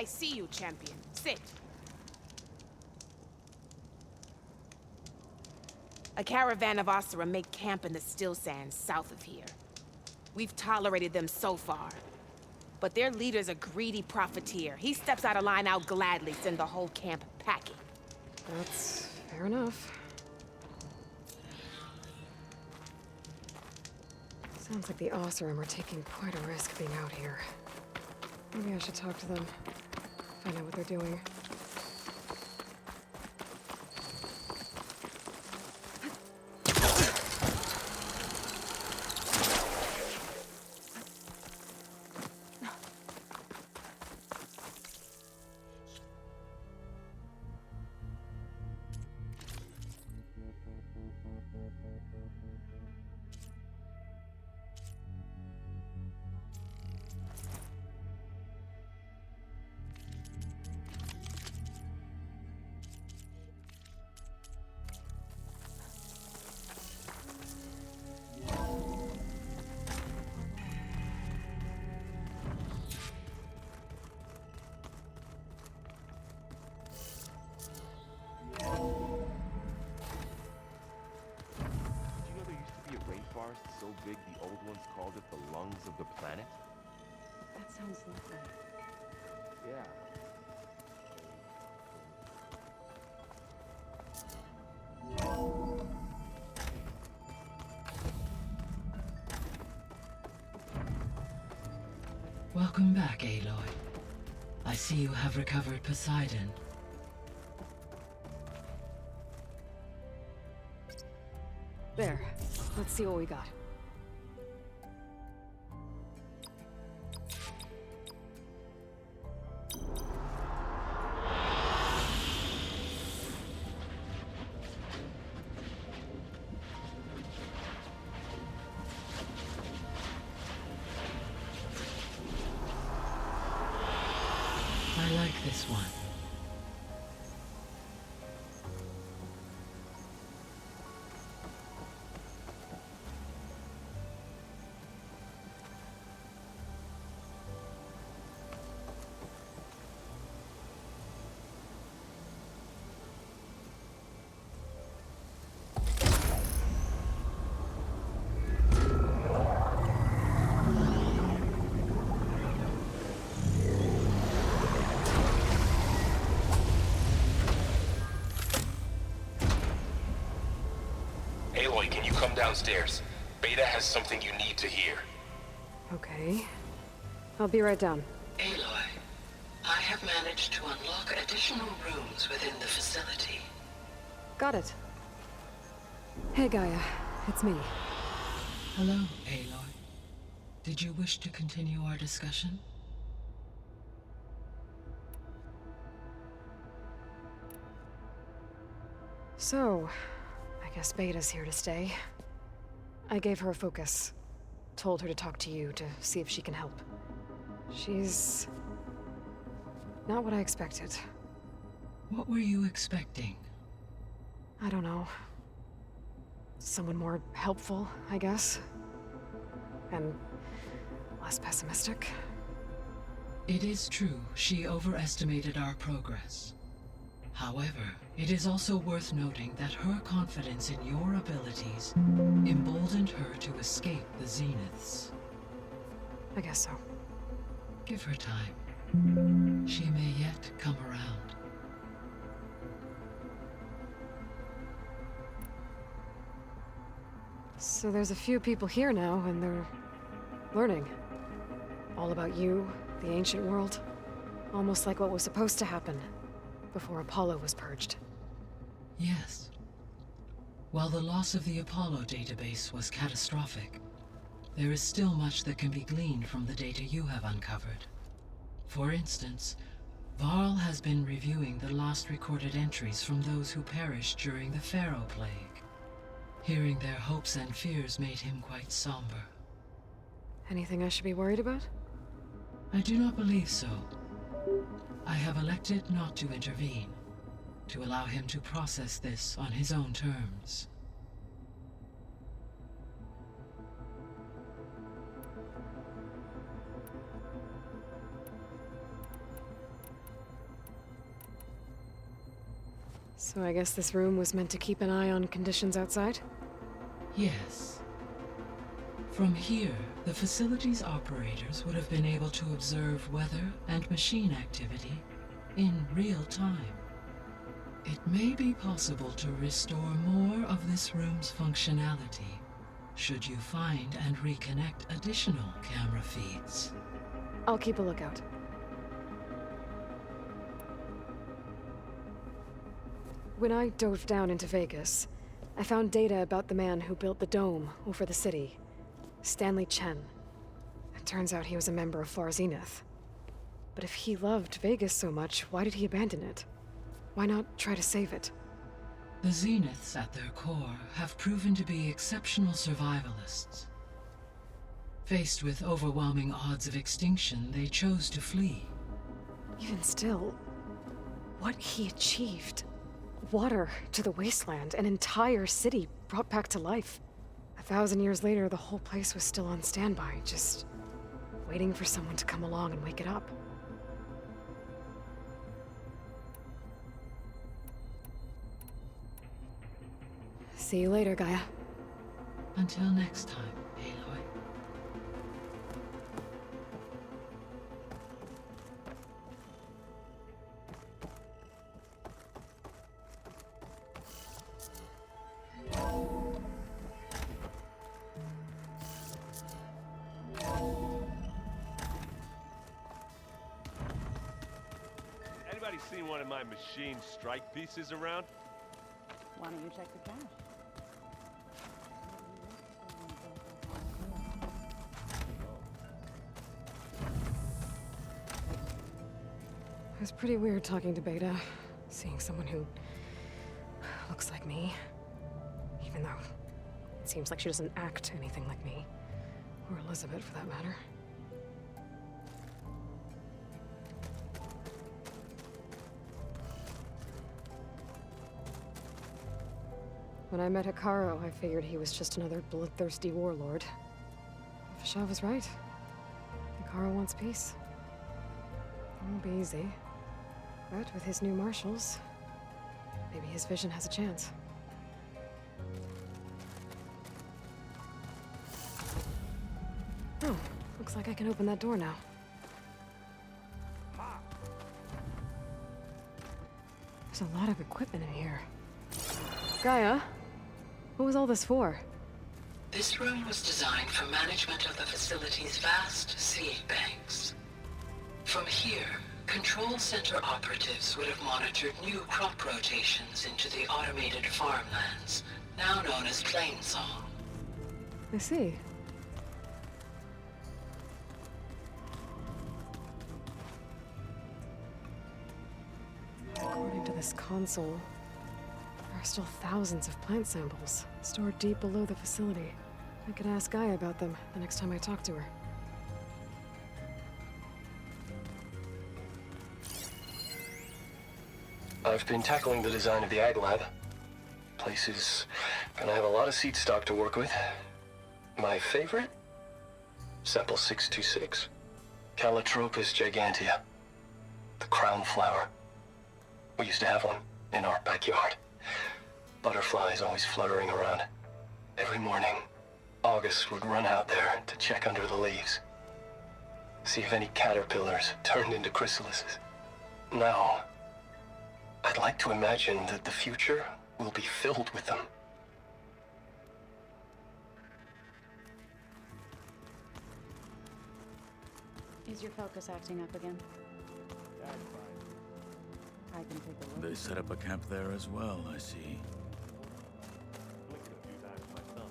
I see you, champion. Sit. A caravan of Asura make camp in the still sands south of here. We've tolerated them so far. But their leader's a greedy profiteer. He steps out of line, I'll gladly send the whole camp packing. That's fair enough. Sounds like the Oseram are taking quite a risk being out here. Maybe I should talk to them, find out what they're doing. So big the old ones called it the lungs of the planet? That sounds lovely. Yeah. Welcome back, Aloy. I see you have recovered Poseidon. There. Let's see what we got. I like this one. Aloy, can you come downstairs? Beta has something you need to hear. Okay. I'll be right down. Aloy, I have managed to unlock additional rooms within the facility. Got it. Hey, Gaia. It's me. Hello, Aloy. Did you wish to continue our discussion? So, I guess Beta's here to stay. I gave her a focus. Told her to talk to you to see if she can help. She's not what I expected. What were you expecting? I don't know. Someone more helpful, I guess. And less pessimistic. It is true, she overestimated our progress. However, it is also worth noting that her confidence in your abilities emboldened her to escape the Zeniths. I guess so. Give her time. She may yet come around. So there's a few people here now, and they're learning. All about you, the ancient world. Almost like what was supposed to happen before Apollo was purged. Yes. While the loss of the Apollo database was catastrophic, there is still much that can be gleaned from the data you have uncovered. For instance, Varl has been reviewing the last recorded entries from those who perished during the Pharaoh Plague. Hearing their hopes and fears made him quite somber. Anything I should be worried about? I do not believe so. I have elected not to intervene, to allow him to process this on his own terms. So I guess this room was meant to keep an eye on conditions outside? Yes. From here, the facility's operators would have been able to observe weather and machine activity in real time. It may be possible to restore more of this room's functionality should you find and reconnect additional camera feeds. I'll keep a lookout. When I dove down into Vegas, I found data about the man who built the dome over the city, Stanley Chen. It turns out he was a member of Far Zenith. But if he loved Vegas so much, why did he abandon it? Why not try to save it? The Zeniths at their core have proven to be exceptional survivalists. Faced with overwhelming odds of extinction, they chose to flee. Even still, what he achieved. Water to the wasteland, an entire city brought back to life. 1,000 years later, the whole place was still on standby, just waiting for someone to come along and wake it up. See you later, Gaia. Until next time, Aloy. Anybody seen one of my machine strike pieces around? Why don't you check the cache? It was pretty weird talking to Beta, seeing someone who looks like me. Even though it seems like she doesn't act anything like me. Or Elizabeth, for that matter. When I met Hikaru, I figured he was just another bloodthirsty warlord. Fashav was right. Hikaru wants peace. It won't be easy. But with his new marshals, maybe his vision has a chance. Oh, looks like I can open that door now. There's a lot of equipment in here. Gaia, what was all this for? This room was designed for management of the facility's vast seed banks. From here, Control Center operatives would have monitored new crop rotations into the automated farmlands, now known as Plainsong. I see. According to this console, there are still thousands of plant samples stored deep below the facility. I could ask Gaia about them the next time I talk to her. I've been tackling the design of the Ag Lab. Place is gonna have a lot of seed stock to work with. My favorite? Sample 626. Calotropis gigantea. The crown flower. We used to have one in our backyard. Butterflies always fluttering around. Every morning, August would run out there to check under the leaves. See if any caterpillars turned into chrysalises. Now, I'd like to imagine that the future will be filled with them. Is your focus acting up again? I can take a look. They set up a camp there as well, I see. Blinked a few times with my thumb.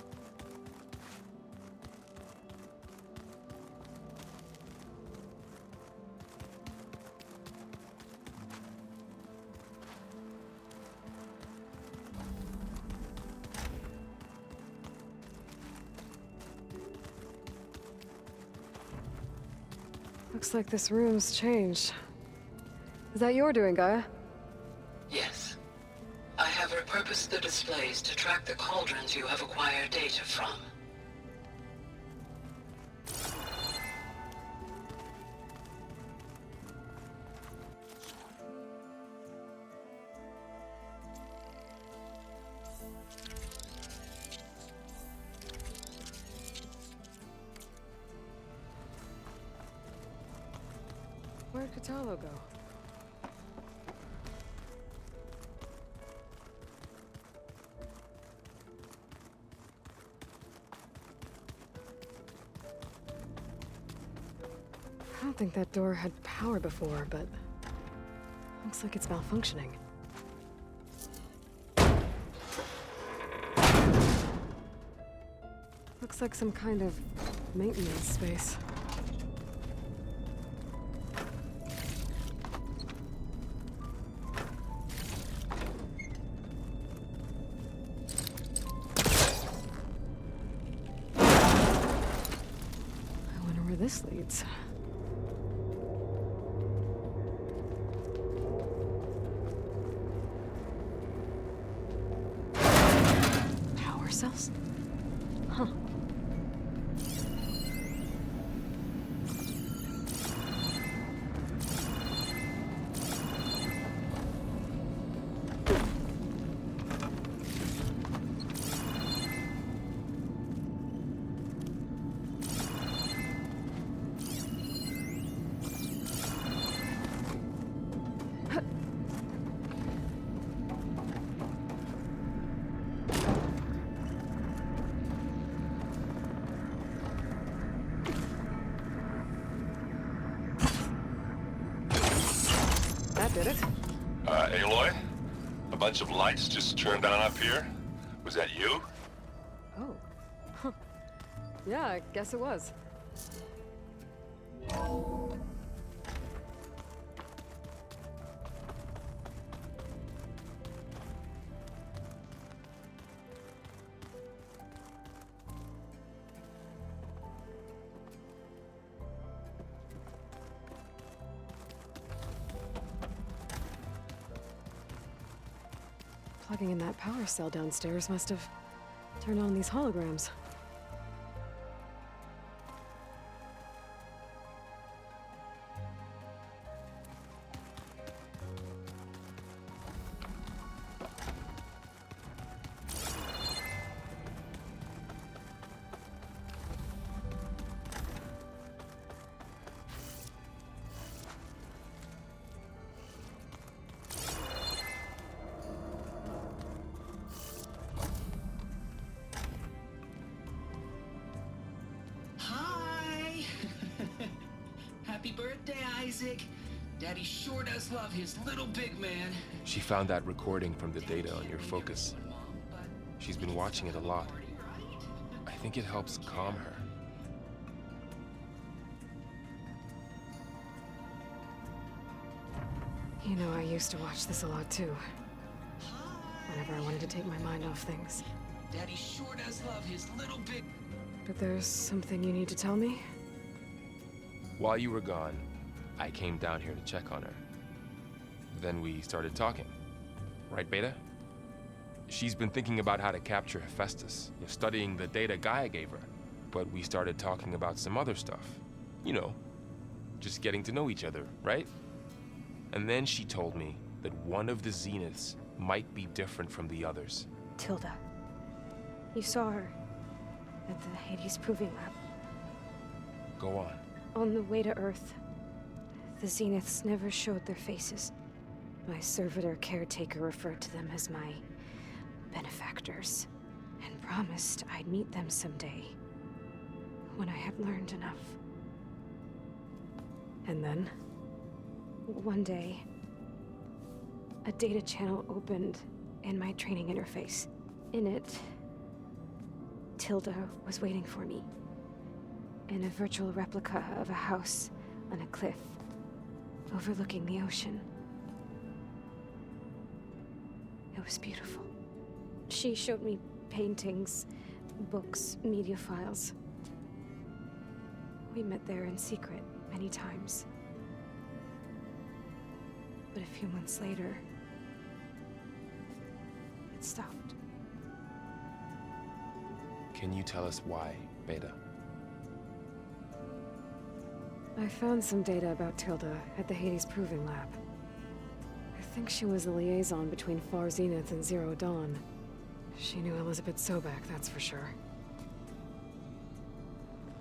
Looks like this room's changed. Is that your doing, Gaia? Yes. I have repurposed the displays to track the cauldrons you have acquired data from. Where'd Catalo go? I don't think that door had power before, but looks like it's malfunctioning. Looks like some kind of maintenance space. I wonder where this leads. Power cells? Huh. That did it. Aloy? A bunch of lights just turned on up here? Was that you? Oh. Huh. Yeah, I guess it was. Plugging in that power cell downstairs must have turned on these holograms. Hi! Happy birthday, Isaac. Daddy sure does love his little big man. She found that recording from the data on your focus. She's been watching it a lot. I think it helps calm her. You know, I used to watch this a lot too. Whenever I wanted to take my mind off things. Daddy sure does love his little big... But there's something you need to tell me? While you were gone, I came down here to check on her. Then we started talking. Right, Beta? She's been thinking about how to capture Hephaestus, studying the data Gaia gave her. But we started talking about some other stuff. You know, just getting to know each other, right? And then she told me that one of the Zeniths might be different from the others. Tilda. You saw her at the Hades Proving Lab. Go on. On the way to Earth, the Zeniths never showed their faces. My servitor caretaker referred to them as my benefactors, and promised I'd meet them someday, when I had learned enough. And then? One day, a data channel opened in my training interface. In it, Tilda was waiting for me, in a virtual replica of a house on a cliff, overlooking the ocean. It was beautiful. She showed me paintings, books, media files. We met there in secret many times. But a few months later, it stopped. Can you tell us why, Beta? I found some data about Tilda at the Hades Proving Lab. I think she was a liaison between Far Zenith and Zero Dawn. She knew Elizabeth Sobek, that's for sure.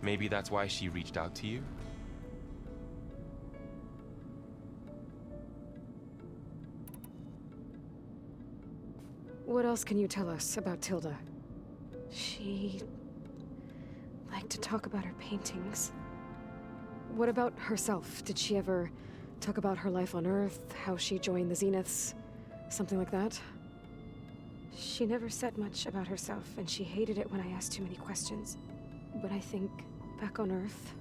Maybe that's why she reached out to you? What else can you tell us about Tilda? She liked to talk about her paintings. What about herself? Did she ever talk about her life on Earth, how she joined the Zeniths, something like that? She never said much about herself, and she hated it when I asked too many questions. But I think back on Earth,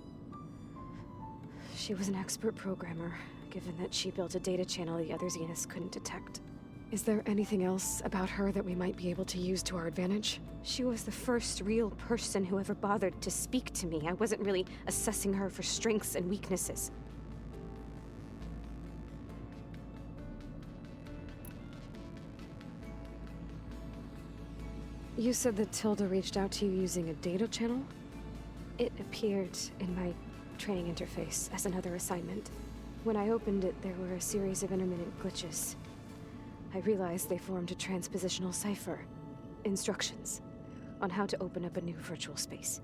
she was an expert programmer, given that she built a data channel the other Zeniths couldn't detect. Is there anything else about her that we might be able to use to our advantage? She was the first real person who ever bothered to speak to me. I wasn't really assessing her for strengths and weaknesses. You said that Tilda reached out to you using a data channel? It appeared in my training interface as another assignment. When I opened it, there were a series of intermittent glitches. I realized they formed a transpositional cipher. Instructions on how to open up a new virtual space.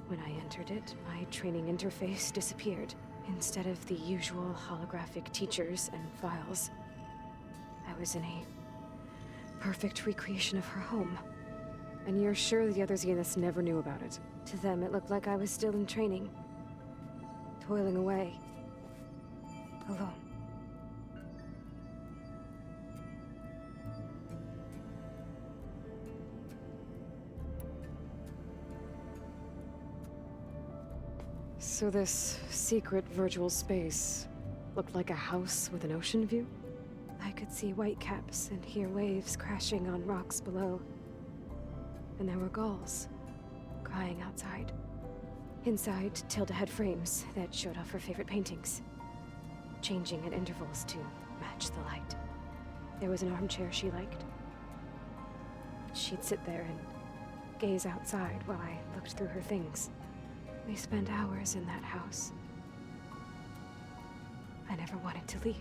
When I entered it, my training interface disappeared. Instead of the usual holographic teachers and files, I was in a perfect recreation of her home. And you're sure the other Zeniths never knew about it? To them, it looked like I was still in training. Toiling away. Alone. So this secret virtual space looked like a house with an ocean view? I could see whitecaps and hear waves crashing on rocks below. And there were gulls crying outside. Inside, Tilda had frames that showed off her favorite paintings, changing at intervals to match the light. There was an armchair she liked. She'd sit there and gaze outside while I looked through her things. We spent hours in that house. I never wanted to leave.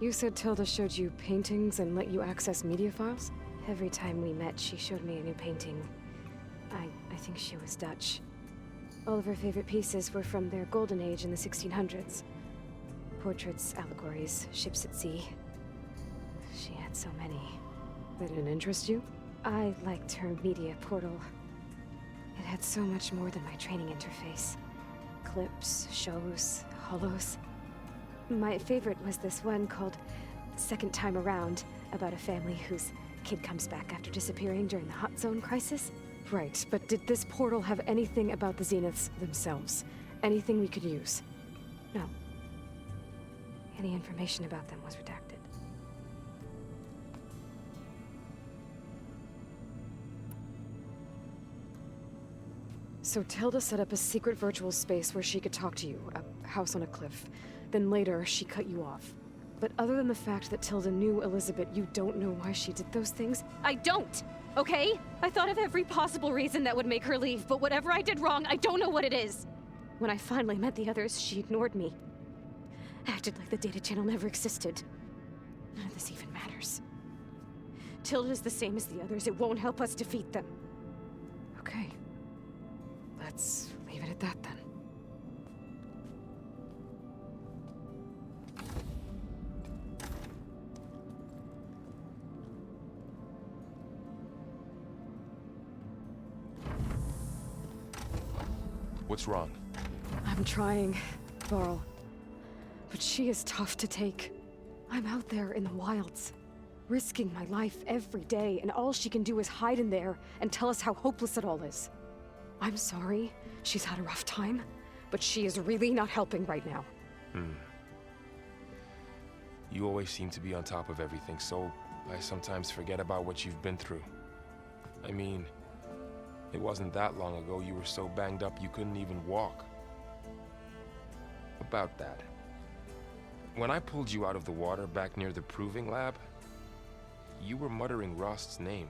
You said Tilda showed you paintings and let you access media files? Every time we met, she showed me a new painting. I think she was Dutch. All of her favorite pieces were from their golden age in the 1600s. Portraits, allegories, ships at sea. She had so many. They didn't interest you? I liked her media portal. It had so much more than my training interface. Clips, shows, holos. My favorite was this one called Second Time Around, about a family whose kid comes back after disappearing during the Hot Zone crisis. Right, but did this portal have anything about the Zeniths themselves? Anything we could use? No. Any information about them was redacted. So Tilda set up a secret virtual space where she could talk to you, a house on a cliff. Then later, she cut you off. But other than the fact that Tilda knew Elizabeth, you don't know why she did those things? I don't! Okay? I thought of every possible reason that would make her leave, but whatever I did wrong, I don't know what it is. When I finally met the others, she ignored me. Acted like the data channel never existed. None of this even matters. Tilda's the same as the others. It won't help us defeat them. Okay. Let's leave it at that then. What's wrong? I'm trying, Varl. But she is tough to take. I'm out there in the wilds, risking my life every day, and all she can do is hide in there and tell us how hopeless it all is. I'm sorry, she's had a rough time, but she is really not helping right now. You always seem to be on top of everything, so I sometimes forget about what you've been through. I mean, it wasn't that long ago you were so banged up you couldn't even walk. About that. When I pulled you out of the water back near the proving lab, you were muttering Rost's name.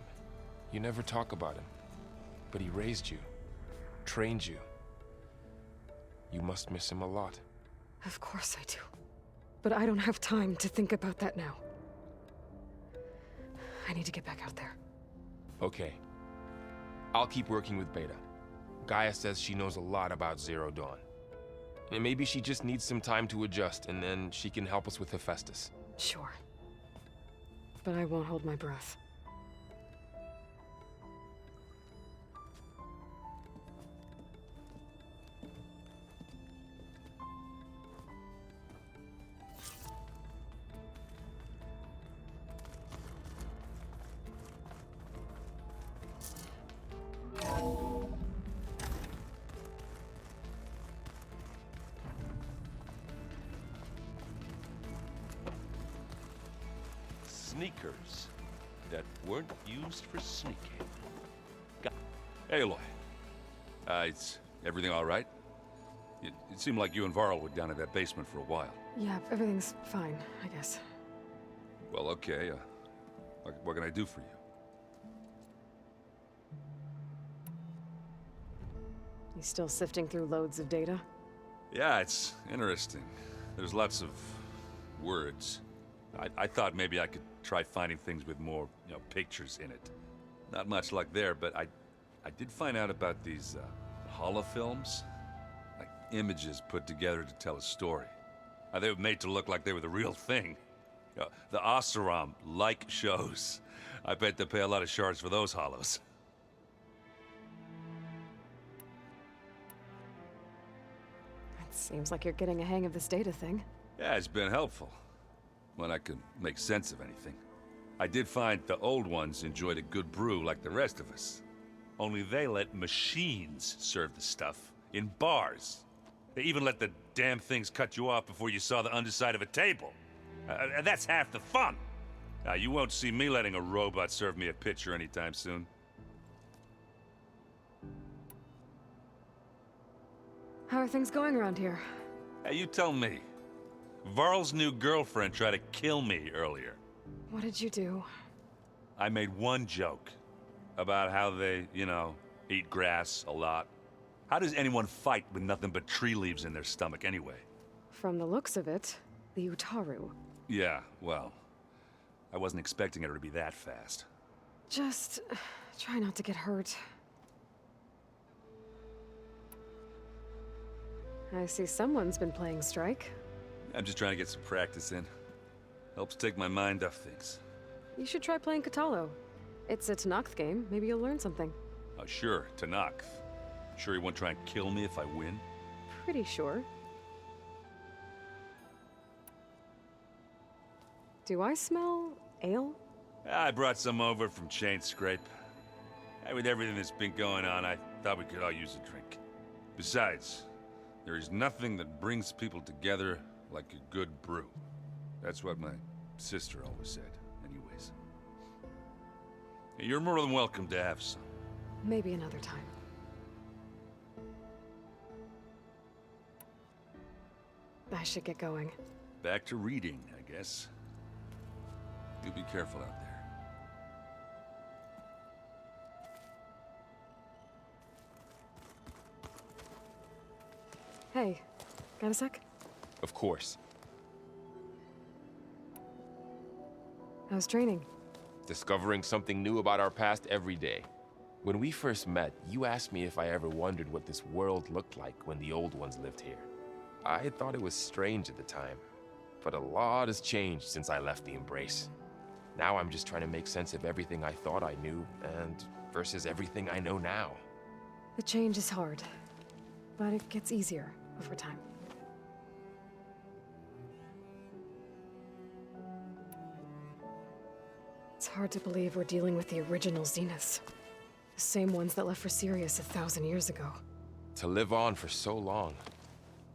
You never talk about him. But he raised you, trained you. You must miss him a lot. Of course I do. But I don't have time to think about that now. I need to get back out there. Okay. I'll keep working with Beta. Gaia says she knows a lot about Zero Dawn. And maybe she just needs some time to adjust, and then she can help us with Hephaestus. Sure. But I won't hold my breath. Sneakers that weren't used for sneaking. Hey, Aloy. Is everything all right? It seemed like you and Varl were down in that basement for a while. Yeah, everything's fine, I guess. Well, okay. What can I do for you? You still sifting through loads of data? Yeah, it's interesting. There's lots of words. I thought maybe I could try finding things with more, pictures in it. Not much luck there, but I did find out about these holofilms. Like images put together to tell a story. They were made to look like they were the real thing. The Oseram like shows. I bet they pay a lot of shards for those holos. It seems like you're getting a hang of this data thing. Yeah, it's been helpful. When I could make sense of anything. I did find the old ones enjoyed a good brew like the rest of us. Only they let machines serve the stuff in bars. They even let the damn things cut you off before you saw the underside of a table. And that's half the fun. Now, you won't see me letting a robot serve me a pitcher anytime soon. How are things going around here? Hey, you tell me. Varl's new girlfriend tried to kill me earlier. What did you do? I made one joke about how they, eat grass a lot. How does anyone fight with nothing but tree leaves in their stomach anyway? From the looks of it, the Utaru. Yeah, well, I wasn't expecting her to be that fast. Just try not to get hurt. I see someone's been playing Strike. I'm just trying to get some practice in. Helps take my mind off things. You should try playing Katalo. It's a Tanakh game. Maybe you'll learn something. Oh, sure, Tanakh. Sure he won't try and kill me if I win? Pretty sure. Do I smell ale? I brought some over from Chain Scrape. With everything that's been going on, I thought we could all use a drink. Besides, there is nothing that brings people together like a good brew. That's what my sister always said, anyways. You're more than welcome to have some. Maybe another time. I should get going. Back to reading, I guess. You be careful out there. Hey, got a sec? Of course. How's training? Discovering something new about our past every day. When we first met, you asked me if I ever wondered what this world looked like when the old ones lived here. I thought it was strange at the time, but a lot has changed since I left the Embrace. Now I'm just trying to make sense of everything I thought I knew, and versus everything I know now. The change is hard, but it gets easier over time. It's hard to believe we're dealing with the original Zeniths. The same ones that left for Sirius 1,000 years ago. To live on for so long,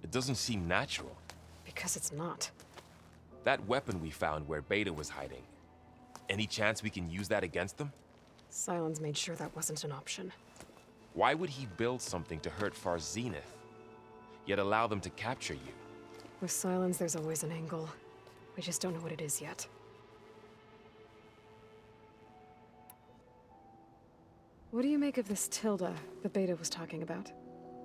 it doesn't seem natural. Because it's not. That weapon we found where Beta was hiding, any chance we can use that against them? Sylens made sure that wasn't an option. Why would he build something to hurt Far's Zenith, yet allow them to capture you? With Sylens, there's always an angle. We just don't know what it is yet. What do you make of this Tilda the Beta was talking about?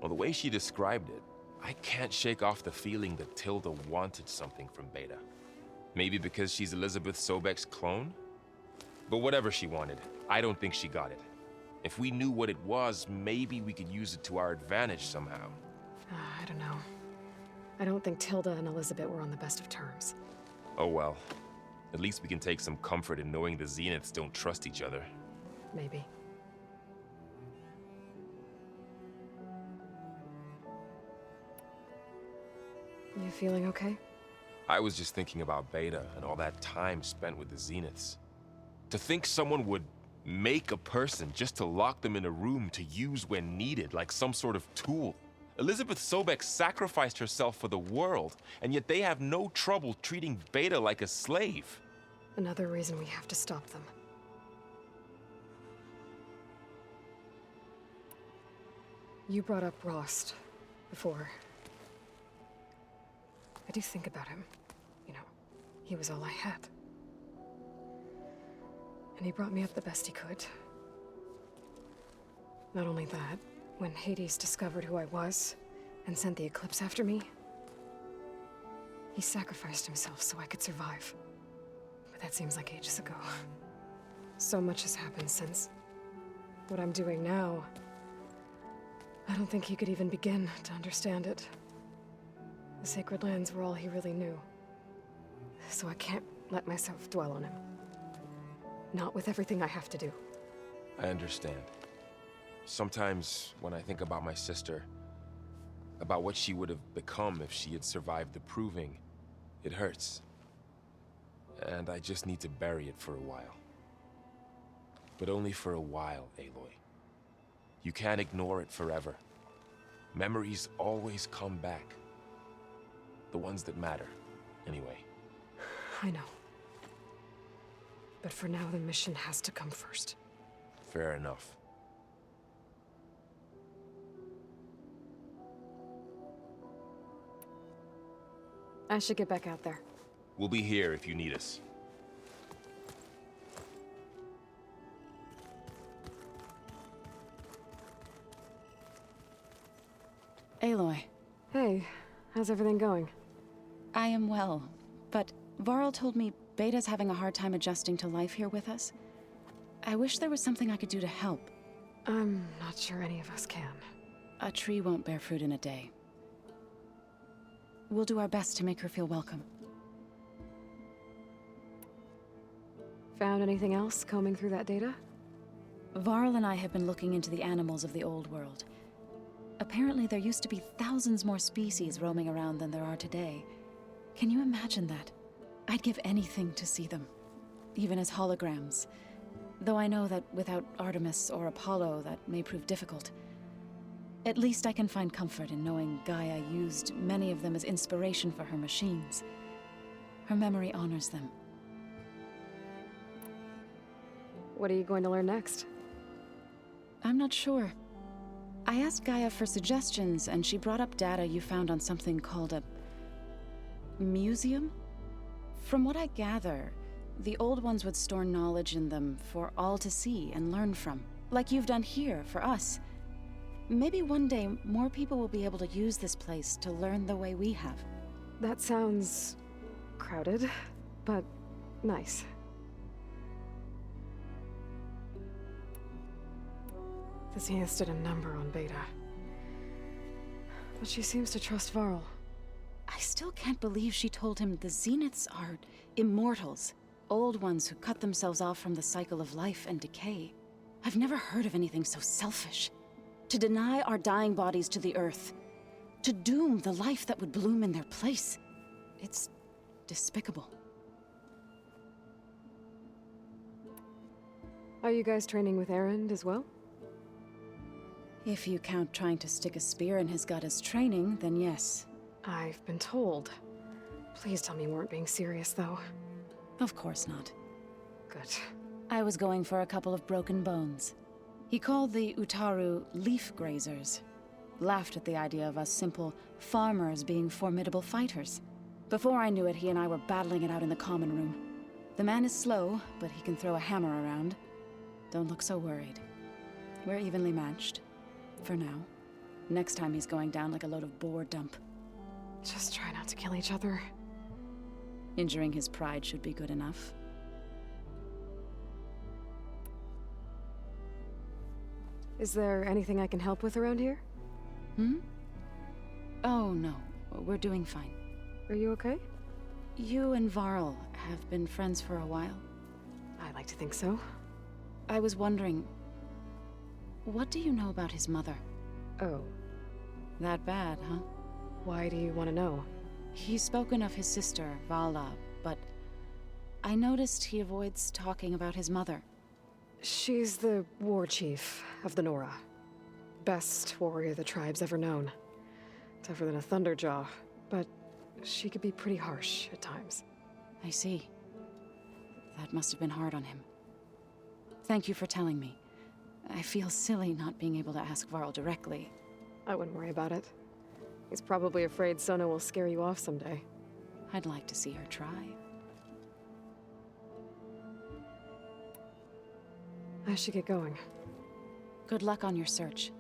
Well, the way she described it, I can't shake off the feeling that Tilda wanted something from Beta. Maybe because she's Elizabeth Sobek's clone? But whatever she wanted, I don't think she got it. If we knew what it was, maybe we could use it to our advantage somehow. I don't know. I don't think Tilda and Elizabeth were on the best of terms. Oh well. At least we can take some comfort in knowing the Zeniths don't trust each other. Maybe. You feeling okay? I was just thinking about Beta and all that time spent with the Zeniths. To think someone would make a person just to lock them in a room to use when needed, like some sort of tool. Elizabeth Sobek sacrificed herself for the world, and yet they have no trouble treating Beta like a slave. Another reason we have to stop them. You brought up Rost before. I do think about him. You know, he was all I had. And he brought me up the best he could. Not only that, when Hades discovered who I was and sent the Eclipse after me, he sacrificed himself so I could survive. But that seems like ages ago. So much has happened since. What I'm doing now, I don't think he could even begin to understand it. The Sacred Lands were all he really knew. So I can't let myself dwell on him. Not with everything I have to do. I understand. Sometimes when I think about my sister, about what she would have become if she had survived the Proving, it hurts. And I just need to bury it for a while. But only for a while, Aloy. You can't ignore it forever. Memories always come back. The ones that matter, anyway. I know. But for now, the mission has to come first. Fair enough. I should get back out there. We'll be here if you need us. Aloy. Hey, how's everything going? I am well, but Varl told me Beta's having a hard time adjusting to life here with us. I wish there was something I could do to help. I'm not sure any of us can. A tree won't bear fruit in a day. We'll do our best to make her feel welcome. Found anything else combing through that data? Varl and I have been looking into the animals of the old world. Apparently there used to be thousands more species roaming around than there are today. Can you imagine that? I'd give anything to see them, even as holograms. Though I know that without Artemis or Apollo, that may prove difficult. At least I can find comfort in knowing Gaia used many of them as inspiration for her machines. Her memory honors them. What are you going to learn next? I'm not sure. I asked Gaia for suggestions, and she brought up data you found on something called a museum? From what I gather, the old ones would store knowledge in them for all to see and learn from, like you've done here for us. Maybe one day more people will be able to use this place to learn the way we have. That sounds crowded, but nice. The Zeniths did a number on Beta. But she seems to trust Varl. I still can't believe she told him the Zeniths are immortals. Old ones who cut themselves off from the cycle of life and decay. I've never heard of anything so selfish. To deny our dying bodies to the Earth. To doom the life that would bloom in their place. It's despicable. Are you guys training with Erend as well? If you count trying to stick a spear in his gut as training, then yes. I've been told. Please tell me you weren't being serious, though. Of course not. Good. I was going for a couple of broken bones. He called the Utaru leaf grazers. Laughed at the idea of us simple farmers being formidable fighters. Before I knew it, he and I were battling it out in the common room. The man is slow, but he can throw a hammer around. Don't look so worried. We're evenly matched. For now. Next time he's going down like a load of boar dump. Just try not to kill each other. Injuring his pride should be good enough. Is there anything I can help with around here? Hmm? Oh, no. We're doing fine. Are you okay? You and Varl have been friends for a while. I like to think so. I was wondering, what do you know about his mother? Oh. That bad, huh? Why do you want to know? He's spoken of his sister, Vala, but I noticed he avoids talking about his mother. She's the war chief of the Nora. Best warrior the tribe's ever known. Tougher than a Thunderjaw, but she could be pretty harsh at times. I see. That must have been hard on him. Thank you for telling me. I feel silly not being able to ask Varl directly. I wouldn't worry about it. He's probably afraid Sona will scare you off someday. I'd like to see her try. I should get going. Good luck on your search.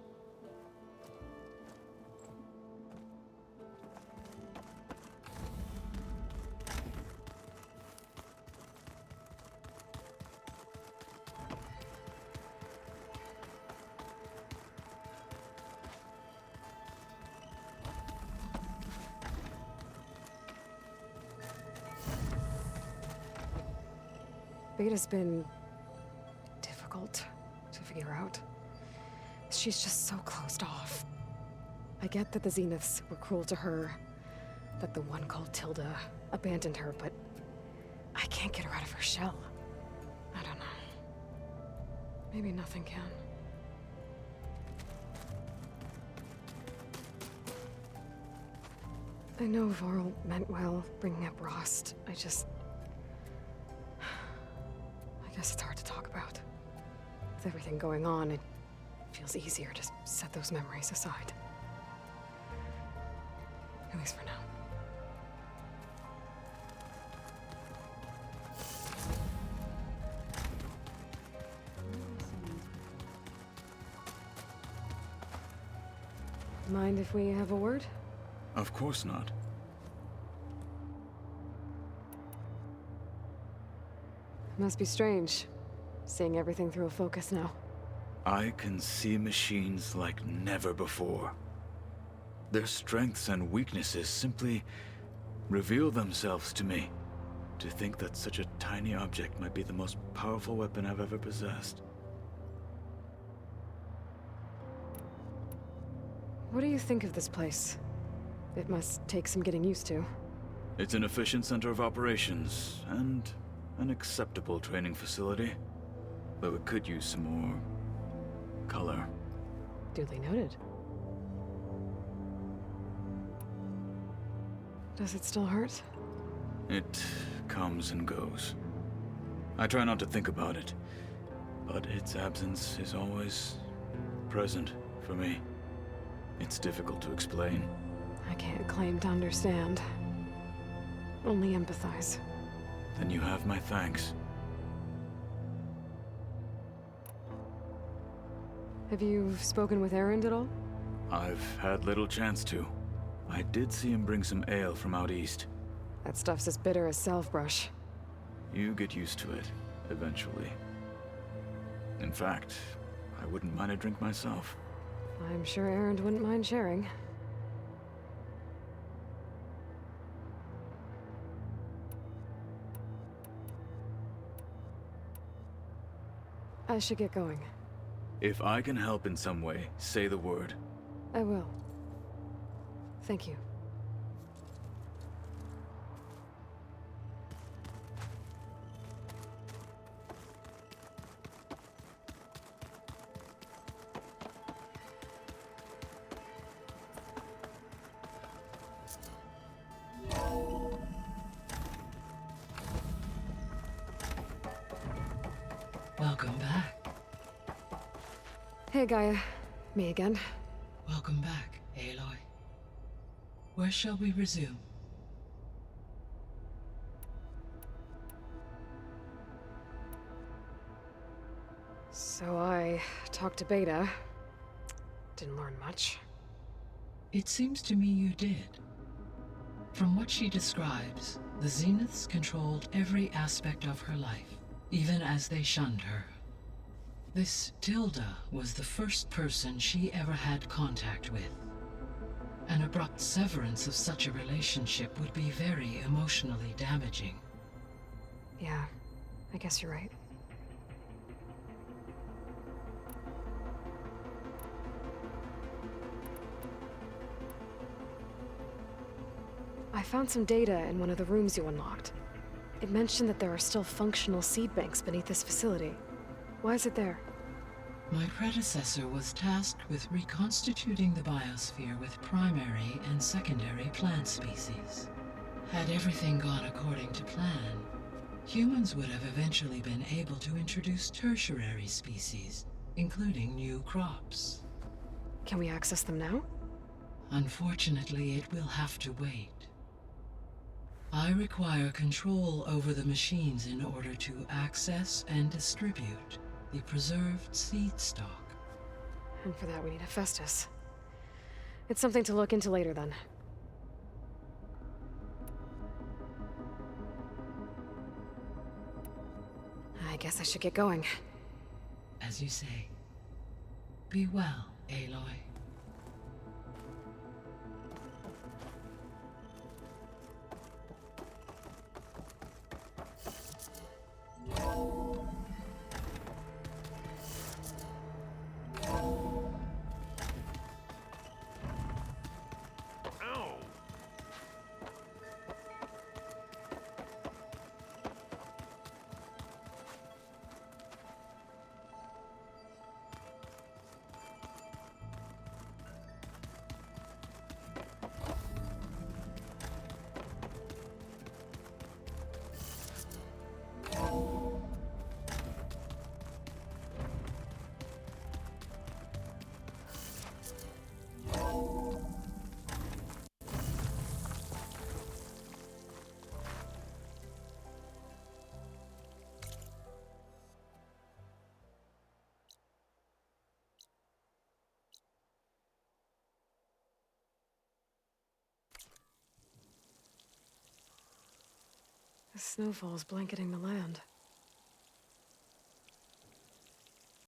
Beta's been difficult to figure out. She's just so closed off. I get that the Zeniths were cruel to her, that the one called Tilda abandoned her, but I can't get her out of her shell. I don't know. Maybe nothing can. I know Varl meant well bringing up Rost. I guess it's hard to talk about. With everything going on, it feels easier to set those memories aside. At least for now. Mind if we have a word? Of course not. Must be strange, seeing everything through a focus now. I can see machines like never before. Their strengths and weaknesses simply reveal themselves to me. To think that such a tiny object might be the most powerful weapon I've ever possessed. What do you think of this place? It must take some getting used to. It's an efficient center of operations, and an acceptable training facility. Though it could use some more color. Duly noted. Does it still hurt? It comes and goes. I try not to think about it, but its absence is always present for me. It's difficult to explain. I can't claim to understand. Only empathize. Then you have my thanks. Have you spoken with Erend at all? I've had little chance to. I did see him bring some ale from out east. That stuff's as bitter as salve-brush. You get used to it, eventually. In fact, I wouldn't mind a drink myself. I'm sure Erend wouldn't mind sharing. I should get going. If I can help in some way, say the word. I will. Thank you. Welcome back. Hey, Gaia. Me again. Welcome back, Aloy. Where shall we resume? So I talked to Beta. Didn't learn much. It seems to me you did. From what she describes, the Zeniths controlled every aspect of her life, even as they shunned her. This Tilda was the first person she ever had contact with. An abrupt severance of such a relationship would be very emotionally damaging. Yeah, I guess you're right. I found some data in one of the rooms you unlocked. It mentioned that there are still functional seed banks beneath this facility. Why is it there? My predecessor was tasked with reconstituting the biosphere with primary and secondary plant species. Had everything gone according to plan, humans would have eventually been able to introduce tertiary species, including new crops. Can we access them now? Unfortunately, it will have to wait. I require control over the machines in order to access and distribute the preserved seed stock. And for that we need Hephaestus. It's something to look into later then. I guess I should get going. As you say, be well, Aloy. The snowfall's blanketing the land.